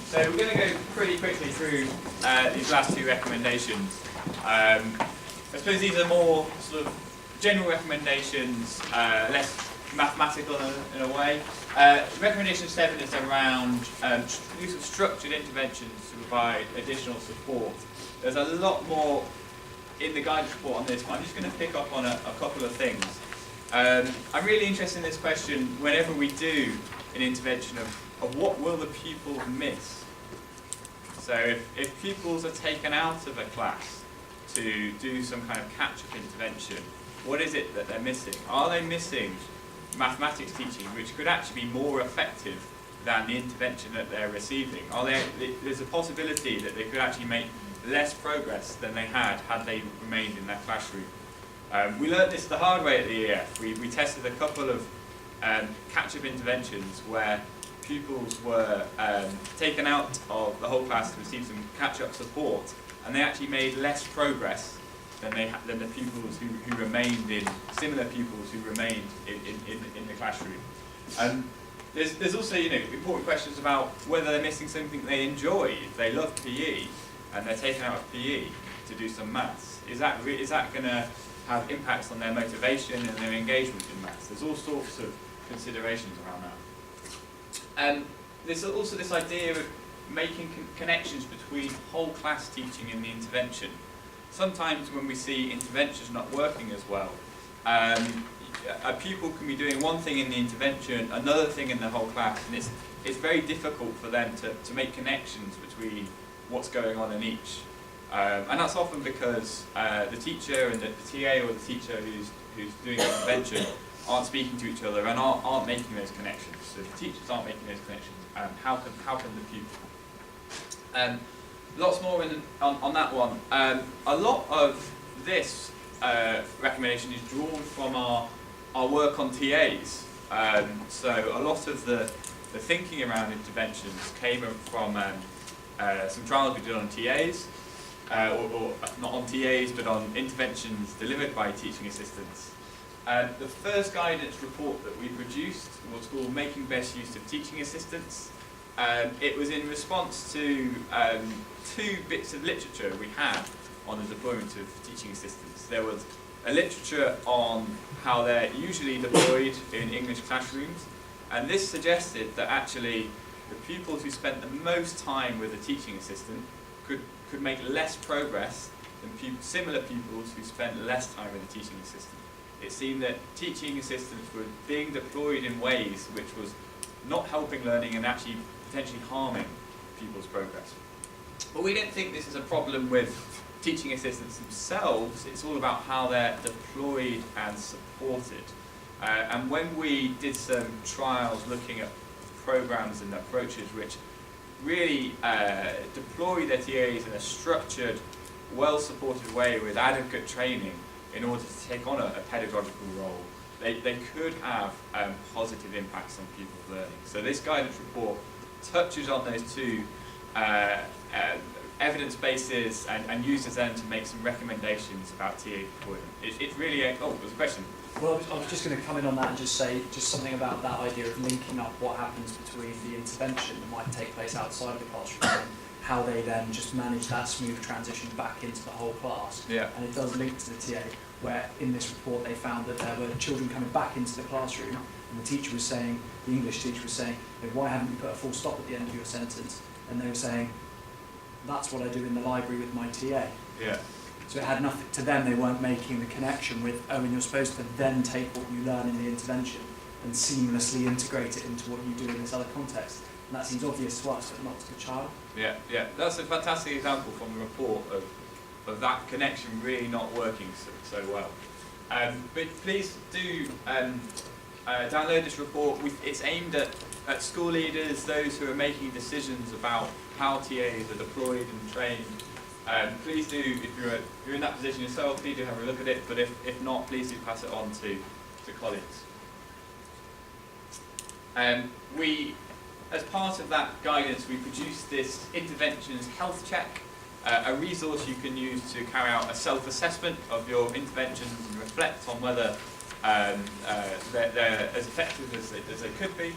So we're going to go pretty quickly through these last two recommendations. I suppose these are more sort of general recommendations, less mathematical in a way. Recommendation 7 is around use of structured interventions to provide additional support. There's a lot more in the guidance report on this, but I'm just going to pick up on a couple of things. I'm really interested in this question whenever we do an intervention of what will the pupils miss. So if pupils are taken out of a class to do some kind of catch-up intervention, what is it that they're missing? Are they missing mathematics teaching, which could actually be more effective than the intervention that they're receiving? There's a possibility that they could actually make less progress than they had they remained in that classroom. We learned this the hard way at the EF. We tested a couple of catch-up interventions where pupils were taken out of the whole class to receive some catch-up support, and they actually made less progress than the pupils who remained in similar pupils who remained in the classroom. There's also important questions about whether they're missing something they enjoy. If they love PE and they're taken out of PE to do some maths, is that going to have impacts on their motivation and their engagement in maths? There's all sorts of considerations around that. There's also this idea of making connections between whole class teaching and the intervention. Sometimes when we see interventions not working as well, a pupil can be doing one thing in the intervention, another thing in the whole class, and it's very difficult for them to make connections between what's going on in each. And that's often because the teacher and the TA or the teacher who's doing the intervention aren't speaking to each other and aren't making those connections. So if the teachers aren't making those connections, how can the pupil? Lots more on that one. A lot of this recommendation is drawn from our work on TAs. So a lot of the thinking around interventions came from some trials we did on TAs, or not on TAs, but on interventions delivered by teaching assistants. The first guidance report that we produced was called Making Best Use of Teaching Assistants. It was in response to two bits of literature we had on the deployment of teaching assistants. There was a literature on how they're usually deployed in English classrooms, and this suggested that actually the pupils who spent the most time with a teaching assistant could make less progress than similar pupils who spent less time with a teaching assistant. It seemed that teaching assistants were being deployed in ways which was not helping learning and actually potentially harming pupils' progress. But we don't think this is a problem with teaching assistants themselves. It's all about how they're deployed and supported. And when we did some trials looking at programs and approaches which really deploy their TAs in a structured, well-supported way with adequate training in order to take on a pedagogical role, they could have positive impacts on pupils' learning. So this guidance report touches on those two evidence bases and uses them to make some recommendations about TA deployment. It's really there's a question. Well, I was just going to come in on that and just say something about that idea of linking up what happens between the intervention that might take place outside of the classroom and how they then just manage that smooth transition back into the whole class. Yeah. And it does link to the TA, where in this report they found that there were children coming back into the classroom and the teacher was saying, the English teacher was saying, why haven't you put a full stop at the end of your sentence? And they were saying, that's what I do in the library with my TA. Yeah. So it had nothing, to them they weren't making the connection with, and you're supposed to then take what you learn in the intervention and seamlessly integrate it into what you do in this other context. And that seems obvious to us, but not to the child. Yeah. That's a fantastic example from the report of that connection really not working so well. But please do download this report. It's aimed at school leaders, those who are making decisions about how TAs are deployed and trained. Please do, if you're in that position yourself, please do have a look at it, but if not, please do pass it on to colleagues. As part of that guidance, we produced this interventions health check, a resource you can use to carry out a self-assessment of your interventions and reflect on whether they're as effective as they could be.